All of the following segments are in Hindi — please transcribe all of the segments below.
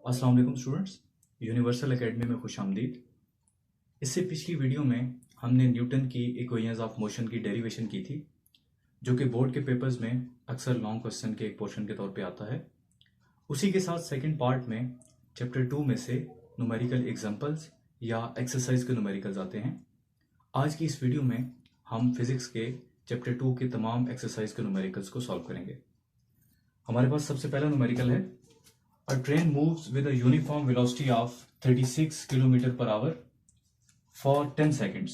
अस्सलाम वालेकुम स्टूडेंट्स, यूनिवर्सल एकेडमी में खुश आमदीद। इससे पिछली वीडियो में हमने न्यूटन की इक्वेशंस ऑफ मोशन की डेरिवेशन की थी, जो कि बोर्ड के पेपर्स में अक्सर लॉन्ग क्वेश्चन के एक पोर्शन के तौर पे आता है। उसी के साथ सेकंड पार्ट में चैप्टर 2 में से न्यूमेरिकल एग्जांपल्स या एक्सरसाइज के न्यूमेरिकल्स आते हैं। आज की इस वीडियो में हम फिजिक्स के चैप्टर 2 के तमाम एक्सरसाइज के न्यूमेरिकल्स को सॉल्व करेंगे। हमारे पास सबसे पहला न्यूमेरिकल है, A train moves with a uniform velocity of 36 km per hour for 10 seconds.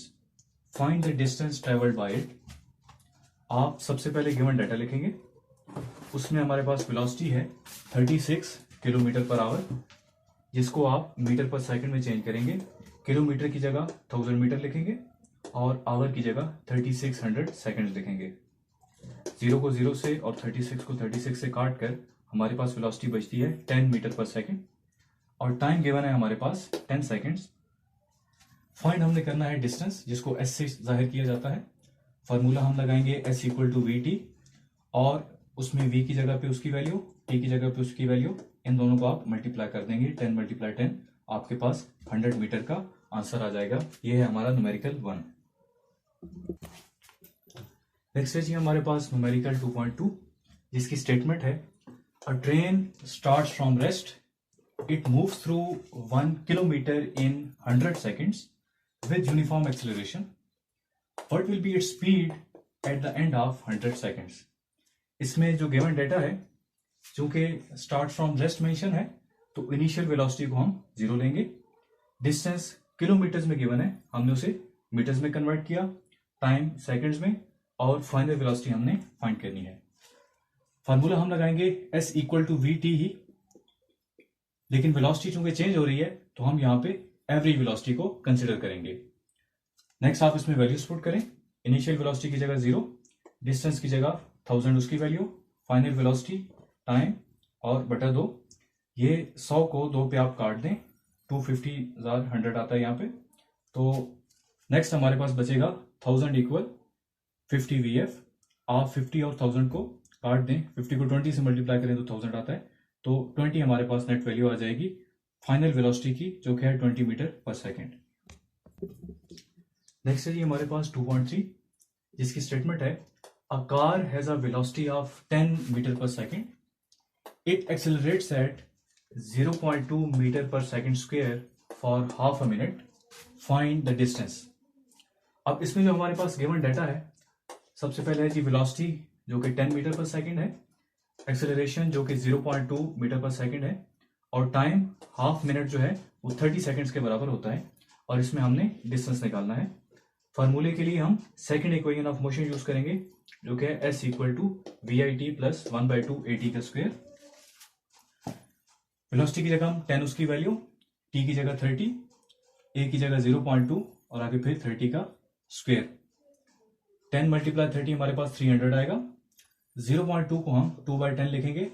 Find the distance traveled by it. आप सबसे पहले गिवन डाटा लिखेंगे। उसमें हमारे पास वेलोसिटी है 36 किलोमीटर पर आवर, जिसको आप मीटर पर सेकंड में चेंज करेंगे। किलोमीटर की जगह 1000 मीटर लिखेंगे और आवर की जगह 3600 सेकंड लिखेंगे। 0 को 0 से और 36 को 36 से काट कर हमारे पास वेलोसिटी बचती है 10 मीटर पर सेकंड और टाइम गिवन है हमारे पास 10 सेकंड्स। फाइंड हमने करना है डिस्टेंस, जिसको एस से जाहिर किया जाता है। फार्मूला हम लगाएंगे S equal to V T, और उसमें वी की जगह पे उसकी वैल्यू, टी की जगह पे उसकी वैल्यू, इन दोनों को आप मल्टीप्लाई कर देंगे। 10 × 10 आपके पास 100 मीटर का आंसर आ जाएगा। ये है हमारा न्यूमेरिकल 1। नेक्स्ट है जी हमारे पास न्यूमेरिकल 2.2, जिसकी स्टेटमेंट है, A train starts from rest. It moves through 1 kilometer in 100 seconds with uniform acceleration. What will be its speed at the end of 100 seconds? इसमें जो गिवन डेटा है, चूंकि स्टार्ट फ्रॉम रेस्ट मेंशन है, तो इनिशियल वेलोसिटी को हम 0 लेंगे। डिस्टेंस किलोमीटर्स में गिवन है, हमने उसे मीटर्स में कन्वर्ट किया, टाइम सेकंड्स में, और फाइनल वेलोसिटी हमने फाइंड करनी है। फार्मूला हम लगाएंगे S equal to V T ही, लेकिन वेलोसिटी चूंकि चेंज हो रही है तो हम यहाँ पे एवरेज वेलोसिटी को कंसिडर करेंगे। नेक्स्ट आप इसमें वैल्यूज पुट करें। इनिशियल वेलोसिटी की जगह 0, डिस्टेंस की जगह 1000 उसकी वैल्यू, फाइनल वेलोसिटी, टाइम और बटा 2। ये 100 को 2 पे आप काट दें, 250,100 आता है यहाँ पे। तो नेक्स्ट हमारे पास बचेगा 1000 इक्वल 50 VF। आप 50 और 1000 को काट दें, 50 को 20 से मल्टीप्लाई करें तो 1000 आता है, तो 20 हमारे पास नेट वैल्यू आ जाएगी फाइनल वेलोसिटी की, जो कि है 20 मीटर पर सेकंड। नेक्स्ट है जी हमारे पास 2.3, जिसकी स्टेटमेंट है, a car has a velocity of 10 metre per second. It accelerates at 0.2 metre per second square for half a minute. Find the distance. अब इसमें जो हमारे पास गिवन डाटा है, सबसे पहले है जी वेलोसिटी जो कि 10 मीटर पर सेकंड है, एक्सेलरेशन जो कि 0.2 मीटर पर सेकंड है, और टाइम हाफ मिनट जो है वो 30 सेकंड्स के बराबर होता है, और इसमें हमने डिस्टेंस निकालना है। फार्मूले के लिए हम second equation of motion use करेंगे, जो कि है S equal to V I T plus 1/2 AT का स्क्वायर। वेलोसिटी की जगह हम 10 उसकी वैल्यू, टी की जगह 30, ए की जगह 0.2 और आगे फिर 30 का स्क्वायर। 10 × 30 हमारे पास 300 आएगा। 0.2 को हम 2/10 लिखेंगे,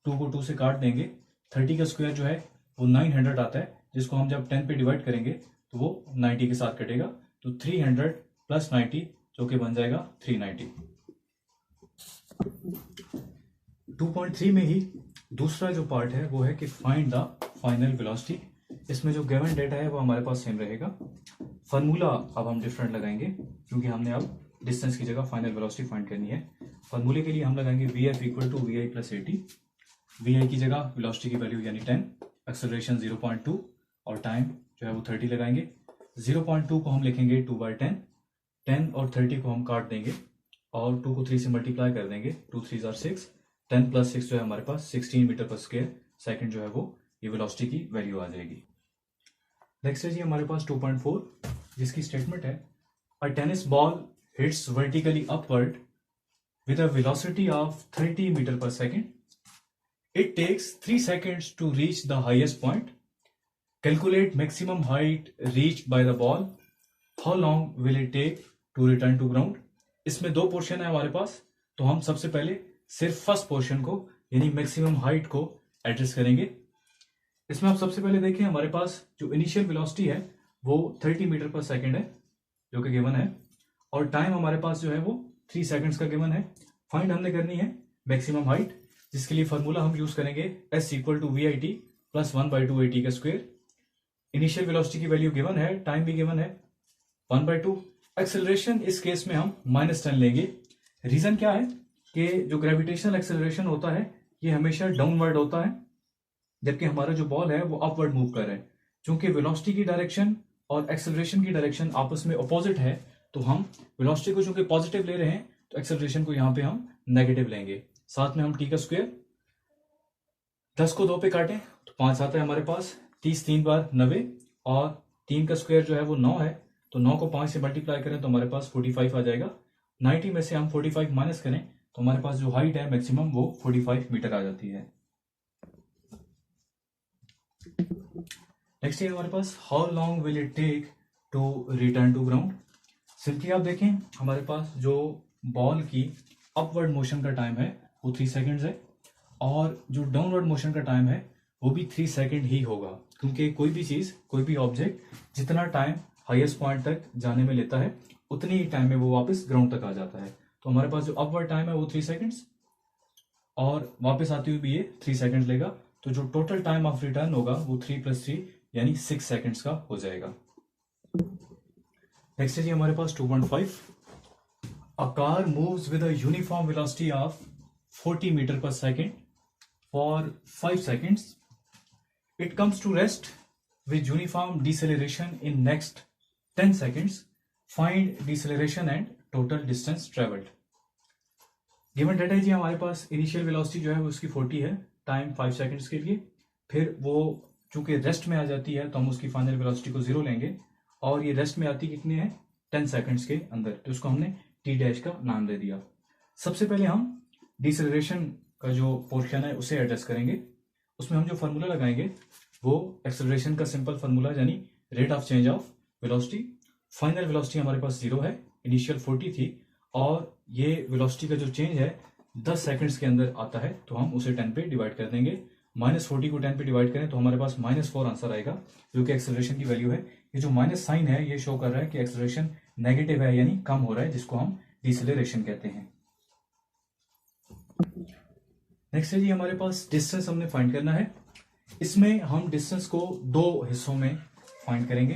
2 को 2 से काट देंगे, 30 का स्क्वायर जो है वो 900 आता है, जिसको हम जब 10 पे डिवाइड करेंगे तो वो 90 के साथ कटेगा, तो 300 प्लस 90 जो कि बन जाएगा 390। 2.3 में ही दूसरा जो पार्ट है वो है कि फाइंड द फाइनल वेलोसिटी। इसमें जो गिवन डेटा है वो हमारे पास सेम रहेगा। फार्मूला अब हम डिफरेंट लगाएंगे, क्योंकि हमने अब डिस्टेंस की जगह फाइनल वेलोसिटी फाइंड करनी है। फार्मूले के लिए हम लगाएंगे V F equal to V I plus A T. V I की जगह वेलोसिटी की वैल्यू यानी 10, एक्सेलरेशन 0.2 और टाइम जो है वो 30 लगाएंगे। 0.2 को हम लिखेंगे 2/10, 10 और 30 को हम काट देंगे और 2 को 3 से मल्टीप्लाई कर देंगे, 2 3 = 6, 10 + 6 जो है हमारे पास 16 मीटर पर स्क्वायर सेकंड जो है वो ये वेलोसिटी की वैल्यू आ जाएगी। नेक्स्ट है जी हमारे पास 2.4, जिसकी स्टेटमेंट है, a tennis ball hits vertically upward with a velocity of 30 meter per second. It takes 3 seconds to reach the highest point. Calculate maximum height reached by the ball. How long will it take to return to ground? इसमें 2 पोर्शन है हमारे पास, तो हम सबसे पहले सिर्फ फर्स्ट पोर्शन को यानी मैक्सिमम हाइट को एड्रेस करेंगे। इसमें आप सबसे पहले देखें, हमारे पास जो इनिशियल वेलोसिटी है वो 30 मीटर पर सेकंड है, जो कि गिवन है, और टाइम हमारे पास जो है वो 3 सेकंड्स का गिवन है। फाइंड हमने करनी है मैक्सिमम हाइट, जिसके लिए फार्मूला हम यूज करेंगे S equal to V I T plus 1/2 AT का स्क्वायर। इनिशियल वेलोसिटी की वैल्यू गिवन है, टाइम भी गिवन है 1/2। एक्सेलरेशन इस केस में हम -10 लेंगे। रीजन क्या है कि जो ग्रेविटेशनल एक्सेलरेशन होता है ये हमेशा डाउनवर्ड होता है, जबकि हमारा जो बॉल है वो अपवर्ड मूव कर रहा है। चूंकि वेलोसिटी की डायरेक्शन और एक्सेलरेशन की डायरेक्शन आपस में अपोजिट है, तो हम वेलोसिटी को चूंकि पॉजिटिव ले रहे हैं तो एक्सेलरेशन को यहां पे हम नेगेटिव लेंगे। साथ में हम टी का स्क्वायर, 10 को 2 पे काटें तो 5 आता है हमारे पास। 30 3 बार 90, और 3 का स्क्वायर जो है वो 9 है, तो 9 को 5 से मल्टीप्लाई करें तो हमारे पास 45 आ जाएगा। 90 में से हम 45 माइनस करें तो हमारे पास जो हाइट है मैक्सिमम वो 45 मीटर आ जाती है। नेक्स्ट है हमारे पास, how long will it take to return to ground. Simply आप देखें हमारे पास जो बॉल की अपवर्ड मोशन का टाइम है वो 3 सेकेंड्स है, और जो डाउनवर्ड मोशन का टाइम है वो भी 3 सेकेंड ही होगा, क्योंकि कोई भी चीज, कोई भी ऑब्जेक्ट जितना टाइम हाईएस्ट पॉइंट तक जाने में लेता है उतनी ही टाइम में वो वापस ग्राउंड तक आ जाता है। तो हमारे पास जो अपवर्ड टाइम है वो 3 सेकेंड्स, और वापस आते हुए भी ये 3 सेकेंड लेगा। तो जो टोटल टाइम ऑफ रिटर्न होगा वो 3 + 3 यानी 6 सेकेंड्स का हो जाएगा। नेक्स्ट है जी हमारे पास 2.5। A car moves with a uniform velocity of 40 meter per second for 5 seconds. It comes to rest with uniform deceleration in next 10 seconds. Find deceleration and total distance traveled. Given data है जी हमारे पास, इनिशियल वेलोसिटी जो है वो उसकी 40 है, टाइम 5 सेकंड्स के लिए। फिर वो चूंकि रेस्ट में आ जाती है तो हम उसकी फाइनल वेलोसिटी को 0 लेंगे, और ये रेस्ट में आती कितने हैं 10 सेकंड्स के अंदर, तो उसको हमने t' का नाम दे दिया। सबसे पहले हम डिसेलरेशन का जो पोर्शन है उसे एड्रेस करेंगे। उसमें हम जो फार्मूला लगाएंगे वो एक्सेलरेशन का सिंपल फार्मूला, यानी rate of change of velocity. Final velocity हमारे पास 0 है, इनिशियल 40 थी, और ये वेलोसिटी का जो चेंज है 10 सेकंड्स के अंदर आता है, तो हम उसे 10 पे डिवाइड कर देंगे। -40 को 10 पे डिवाइड करें तो हमारे पास -4 आंसर आएगा, जो कि एक्सेलरेशन की वैल्यू है। ये जो माइनस साइन है ये शो कर रहा है कि एक्सेलरेशन नेगेटिव है, यानी कम हो रहा है, जिसको हम डिसेलरेशन कहते हैं। नेक्स्ट है जी हमारे पास डिस्टेंस हमने फाइंड करना है। इसमें हम डिस्टेंस को 2 हिस्सों में फाइंड करेंगे।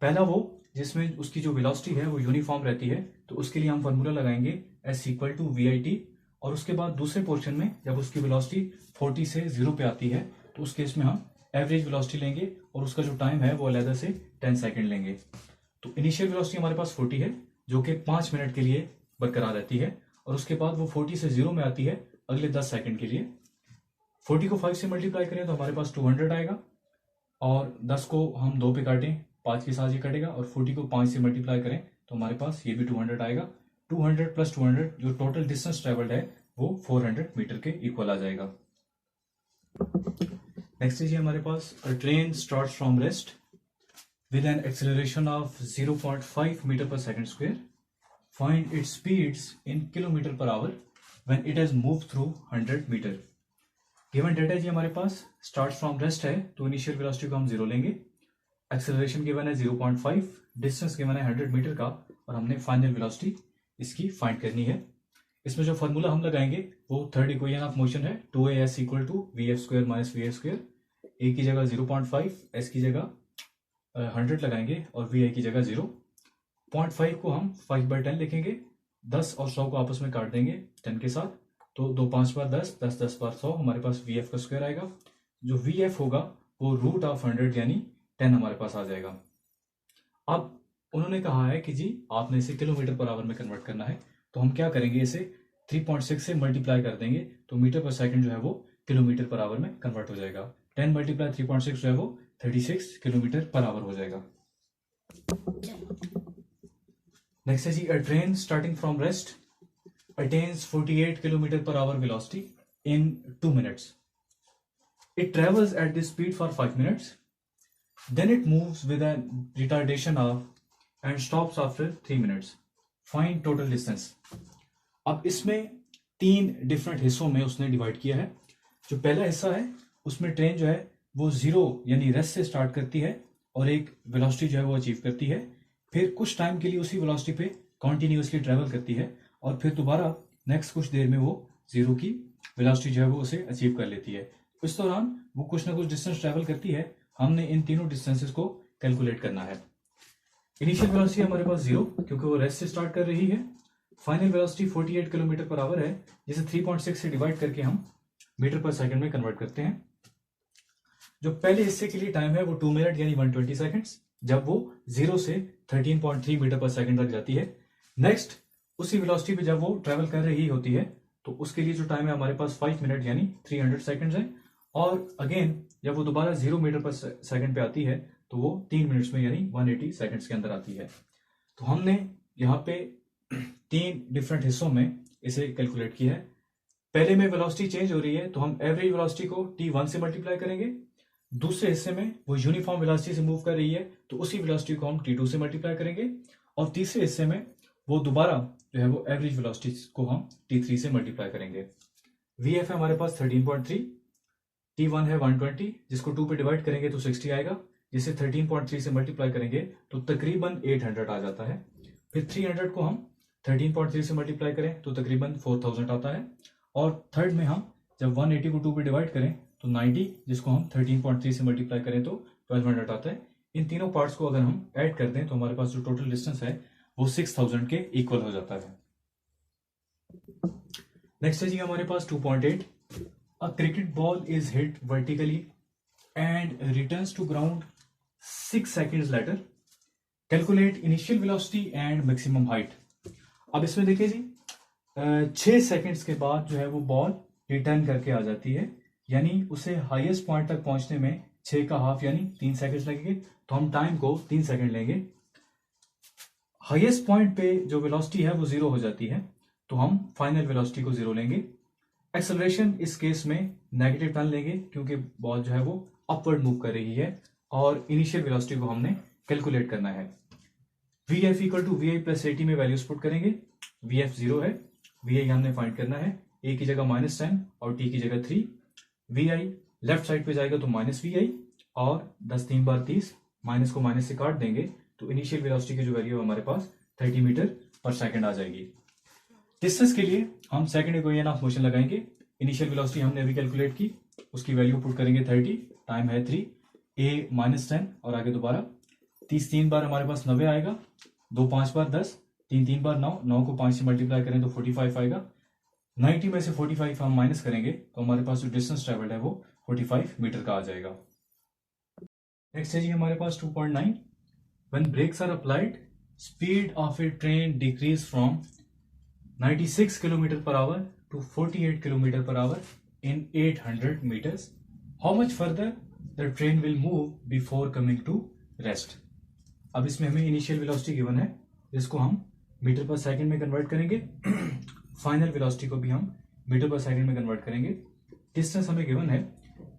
पहला वो जिसमें उसकी जो वेलोसिटी है वो यूनिफॉर्म रहती है, तो उसके लिए हम फार्मूला लगाएंगे S = VIT। और उसके बाद दूसरे पोर्शन में जब उसकी वेलोसिटी 40 से 0 पे आती है तो उस केस में हम एवरेज वेलोसिटी लेंगे, और उसका जो टाइम है वो अलग से 10 सेकेंड लेंगे। तो इनिशियल वेलोसिटी हमारे पास 40 है, जो कि 5 मिनट के लिए बरकरार रहती है, और उसके बाद वो 40 से 0 में आती है अगले 10 सेकंड के लिए। 40 को 5 से मल्टीप्लाई करें तो हमारे पास 200 आएगा, और 10 को हम 2 पे काटें 5 के साथ ये कटेगा, और 40 को 5 से मल्टीप्लाई करें तो हमारे पास ये भी 200 आएगा। 200 + 200 जो टोटल डिस्टेंस ट्रेवल्ड है वो 400 मीटर के इक्वल आ जाएगा। नेक्स्ट है जी हमारे पास, a train start from rest with an acceleration of 0.5 metre per second square. Find its speeds in kilometre per hour when it has moved through 100 metre. Given data जी हमारे पास, स्टार्ट फ्रॉम रेस्ट है तो इनिशियल वेलोसिटी को हम 0 लेंगे, एक्सेलरेशन गिवन है 0.5, डिस्टेंस गिवन है 100 मीटर का, और हमने फाइनल वेलोसिटी इसकी फाइंड करनी है। इसमें जो फार्मूला हम लगाएंगे वो थर्ड इक्वेशन ऑफ मोशन है, 2as = vf² - va²। a की जगह 0.5, s की जगह 100 लगाएंगे, और vi की जगह 0। 0.5 को हम 5/10 लिखेंगे, 10 और 100 को आपस में काट देंगे 10 के साथ, तो 2 5 बार 10, 10 10 बार 100, हमारे पास VF का स्क्वायर आएगा। जो VF होगा वो √100 यानी 10 हमारे पास आ जाएगा। अब उन्होंने कहा है कि जी आपने इसे किलोमीटर पर आवर में कन्वर्ट करना है, तो हम क्या करेंगे, इसे 3.6 से मल्टीप्लाई कर देंगे, तो मीटर पर सेकंड जो है वो किलोमीटर पर आवर में कन्वर्ट हो जाएगा। 10 × 3.6 जो है वो 36 किलोमीटर पर आवर हो जाएगा। नेक्स्ट है जी, a train starting from rest attains 48 kilometre per hour velocity in 2 minutes. It travels at this speed for 5 minutes. Then it moves with a retardation of and stops after 3 minutes. Find total distance. अब इसमें 3 डिफरेंट हिस्सों में उसने डिवाइड किया है। जो पहला हिस्सा है उसमें ट्रेन जो है वो 0 यानी रेस्ट से स्टार्ट करती है, और एक वेलोसिटी जो है वो अचीव करती है, फिर कुछ टाइम के लिए उसी वेलोसिटी पे कॉन्टिन्यूसली ट्रेवल करती है, और फिर दोबारा नेक्स्ट कुछ देर में वो 0 की वेलोसिटी जो है वो उसे अचीव कर लेती है। इस दौरान वो कुछ ना कुछ डिस्टेंस ट्रेवल करती है। हमने इन तीनों डिस्टेंसेस को कैलकुलेट करना है। इनिशियल वेलोसिटी हमारे पास 0 क्योंकि वो रेस्ट से स्टार्ट कर रही है। Final velocity 48 kilometre per our है, जिसे 3.6 से डिवाइड करके हम मीटर पर सेकंड में कन्वर्ट करते हैं। जो पहले हिस्से के लिए टाइम है वो 2 मिनट यानी 120 सेकंड्स, जब वो 0 से 13.3 मीटर पर सेकंड तक जाती है। नेक्स्ट उसी वेलोसिटी पे जब वो ट्रेवल कर रही होती है तो उसके लिए जो टाइम है हमारे पास 5 मिनट यानी 300 सेकंड्स है। और अगेन जब वो दोबारा 0 मीटर पर सेकंड पे आती है तो वो 3 मिनट्स में यानी 180 सेकंड्स के अंदर आती है। तो हमने यहाँ पे 3 डिफरेंट हिस्सों में इसे कैलकुलेट किया है। पहले में वेलोसिटी चेंज हो रही है तो हम एवरेज वेलोसिटी को t1 से मल्टीप्लाई करेंगे। दूसरे हिस्से में वो यूनिफॉर्म वेलोसिटी से मूव कर रही है तो उसी वेलोसिटी को हम t2 से मल्टीप्लाई करेंगे। और तीसरे हिस्से में वो दोबारा जो है वो एवरेज वेलोसिटी को हम t3 से मल्टीप्लाई करेंगे। vf है हमारे पास 13.3, t1 है 120, जिसको 2 पे डिवाइड करेंगे तो 60 आएगा, जिसे 13.3 से मल्टीप्लाई करेंगे तो तकरीबन 800 आ जाता है। फिर 300 को हम 13.3 से मल्टीप्लाई करें तो तकरीबन 4000 आता है। और थर्ड में हम जब 180 को 2 पे डिवाइड करें तो 90, जिसको हम 13.3 से मल्टीप्लाई करें तो 1200 आता है। इन तीनों पार्ट्स को अगर हम ऐड कर दें तो हमारे पास जो टोटल डिस्टेंस है वो 6000 के इक्वल हो जाता है। नेक्स्ट है जी हमारे पास 2.8। A cricket ball is hit vertically and returns to ground 6 seconds later. Calculate initial velocity and maximum height. अब इसमें देखिए जी 6 सेकंड्स के बाद जो है वो बॉल रिटर्न करके आ जाती है, यानी उसे हाईएस्ट पॉइंट तक पहुंचने में 6 का हाफ यानी 3 सेकंड्स लगेंगे। तो हम टाइम को 3 सेकंड लेंगे। हाईएस्ट पॉइंट पे जो वेलोसिटी है वो 0 हो जाती है तो हम फाइनल वेलोसिटी को 0 लेंगे। एक्सेलरेशन इस केस में नेगेटिव टर्न लेंगे क्योंकि बॉल जो है वो अपवर्ड मूव कर रही है और इनिशियल वेलोसिटी को हमने कैलकुलेट करना है। vf equal to vi plus 80 में वैल्यूज पुट करेंगे। vf 0 है, vi हमने फाइंड करना है, a की जगह -10 और t की जगह 3। vi लेफ्ट साइड पे जाएगा तो -vi और 10 3 बार 30, माइनस को माइनस से काट देंगे तो इनिशियल वेलोसिटी की जो वैल्यू है हमारे पास 30 मीटर पर सेकंड आ जाएगी। डिस्टेंस के लिए हम सेकंड इक्वेशन ऑफ मोशन लगाएंगे। इनिशियल वेलोसिटी हमने अभी कैलकुलेट की, उसकी वैल्यू पुट करेंगे 30, टाइम है 3, a -10 और आगे दोबारा 30 3 बार हमारे पास 90 आएगा, 2 5 बार 10, 3 3 बार 9, 9 को 5 से मल्टीप्लाई करें तो 45 आएगा। 90 में से 45 हम माइनस करेंगे तो हमारे पास जो डिस्टेंस ट्रेवल्ड है वो 45 मीटर का आ जाएगा। नेक्स्ट है जी हमारे पास 2.9। When brakes are applied speed of a train decrease from 96 kilometer per hour to 48 kilometre per hour in 800 meters. How much further the train will move before coming to rest. अब इसमें हमें इनिशियल वेलोसिटी गिवन है जिसको हम मीटर पर सेकंड में कन्वर्ट करेंगे। फाइनल वेलोसिटी को भी हम मीटर पर सेकंड में कन्वर्ट करेंगे। डिस्टेंस हमें गिवन है,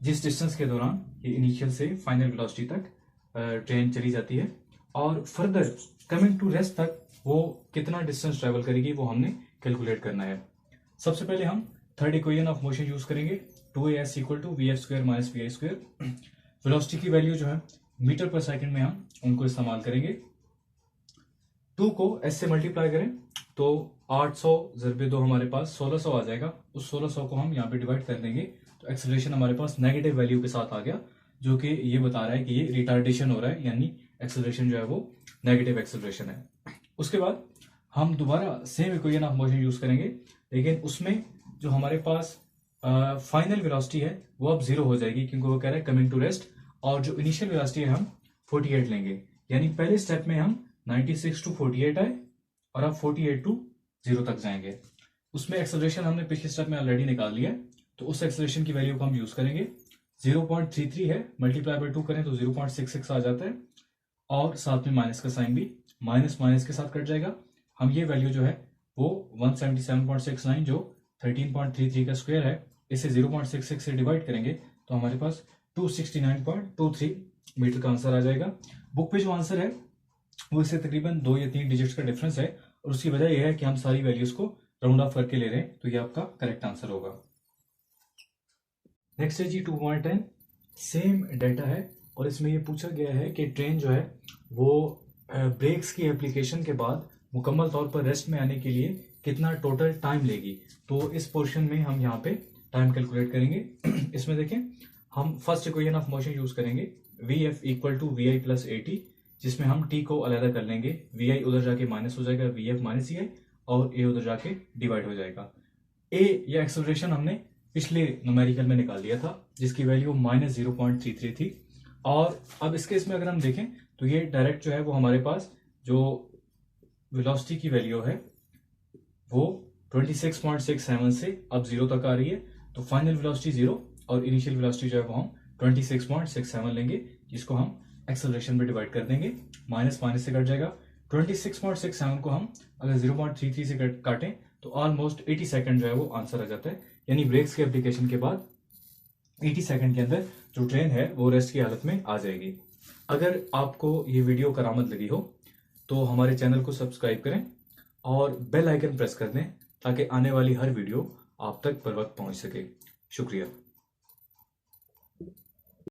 जिस डिस्टेंस के दौरान ये इनिशियल से फाइनल वेलोसिटी तक ट्रेन चली जाती है और फर्दर कमिंग टू रेस्ट तक वो कितना डिस्टेंस ट्रेवल करेगी वो हमने कैलकुलेट करना है। सबसे पहले हम third equation of motion use करेंगे, 2as equal to V F square minus V I square. Velocity की वैल्यू जो है मीटर पर सेकंड में हम उनको इस्तेमाल करेंगे। 2 को s से मल्टीप्लाई करें तो 800 ज़रबे 2 हमारे पास 1600 आ जाएगा। उस 1600 को हम यहाँ पे डिवाइड कर देंगे तो एक्सेलरेशन हमारे पास नेगेटिव वैल्यू के साथ आ गया, जो कि ये बता रहा है कि ये रिटार्डेशन हो रहा है, यानी एक्सेलरेशन जो है वो नेगेटिव एक्सेलरेशन है। उसके बाद हम दोबारा same equation of motion use करेंगे, लेकिन उसमें जो हमारे पास फाइनल वेलोसिटी है वो अब 0 हो जाएगी क्योंकि वो कह रहा है कमिंग टू रेस्ट, और जो इनिशियल वेलोसिटी है हम 48 लेंगे। यानी पहले स्टेप में हम 96 टू 48 आए और अब 48 टू 0 तक जाएंगे। उसमें एक्सेलरेशन हमने पिछले स्टेप में ऑलरेडी निकाल लिया है, तो उस एक्सेलरेशन की वैल्यू को हम यूज करेंगे। 0.33 है, मल्टीप्लाई बाय 2 करें तो 0.66 आ जाता है और साथ में माइनस का साइन भी माइनस माइनस के साथ कट जाएगा। हम ये वैल्यू जो है वो 177.69 जो 13.33 का स्क्वायर है, इसे 0.66 से डिवाइड करेंगे तो हमारे पास 269.23 मीटर का आंसर आ जाएगा। बुक पे जो आंसर है वो इससे तकरीबन 2 या 3 डिजिट्स का डिफरेंस है, और उसकी वजह यह है कि हम सारी वैल्यूज को राउंड ऑफ करके ले रहे हैं, तो ये आपका करेक्ट आंसर होगा। नेक्स्ट है जी 2.10। सेम डाटा है और इसमें ये पूछा गया है कि ट्रेन जो है वो ब्रेक्स की एप्लीकेशन के बाद मुकम्मल तौर पर रेस्ट में आने के लिए कितना टोटल टाइम लेगी। तो इस पोर्शन में हम यहाँ पे टाइम कैलकुलेट करेंगे। इसमें देखें, हम first equation of motion use करेंगे V F equal to V I plus A T, जिसमें हम टी को अलग कर लेंगे। वी आई उधर जाके माइनस हो जाएगा, वी एफ माइनस ई आई, और ए उधर जाके डिवाइड हो जाएगा। ए या एक्सेलरेशन हमने पिछले न्यूमेरिकल में निकाल लिया था, जिसकी वैल्यू -0.33 थी। और अब इस केस में अगर हम देखें तो ये डायरेक्ट जो है वो हमारे पास जो वेलोसिटी की वैल्यू है वो 26.67 से अब 0 तक आ रही है। तो फाइनल वेलोसिटी 0 और इनिशियल वेलोसिटी जो है वो हम 26.67 लेंगे, जिसको हम एक्सेलरेशन में डिवाइड कर देंगे। माइनस माइनस से कट जाएगा। 26.67 को हम अगर 0.33 से काटें तो ऑलमोस्ट 80 सेकंड जो है वो आंसर आ जाता है। यानी ब्रेक्स के एप्लीकेशन के बाद 80 सेकंड के अंदर जो ट्रेन है वो रेस्ट की हालत में आ जाएगी। अगर आपको ये वीडियो करामत लगी हो तो हमारे चैनल को सब्सक्राइब करें और बेल आइकन प्रेस कर दें, ताकि आने वाली हर वीडियो आप तक बर वक्त पहुंच सके। शुक्रिया।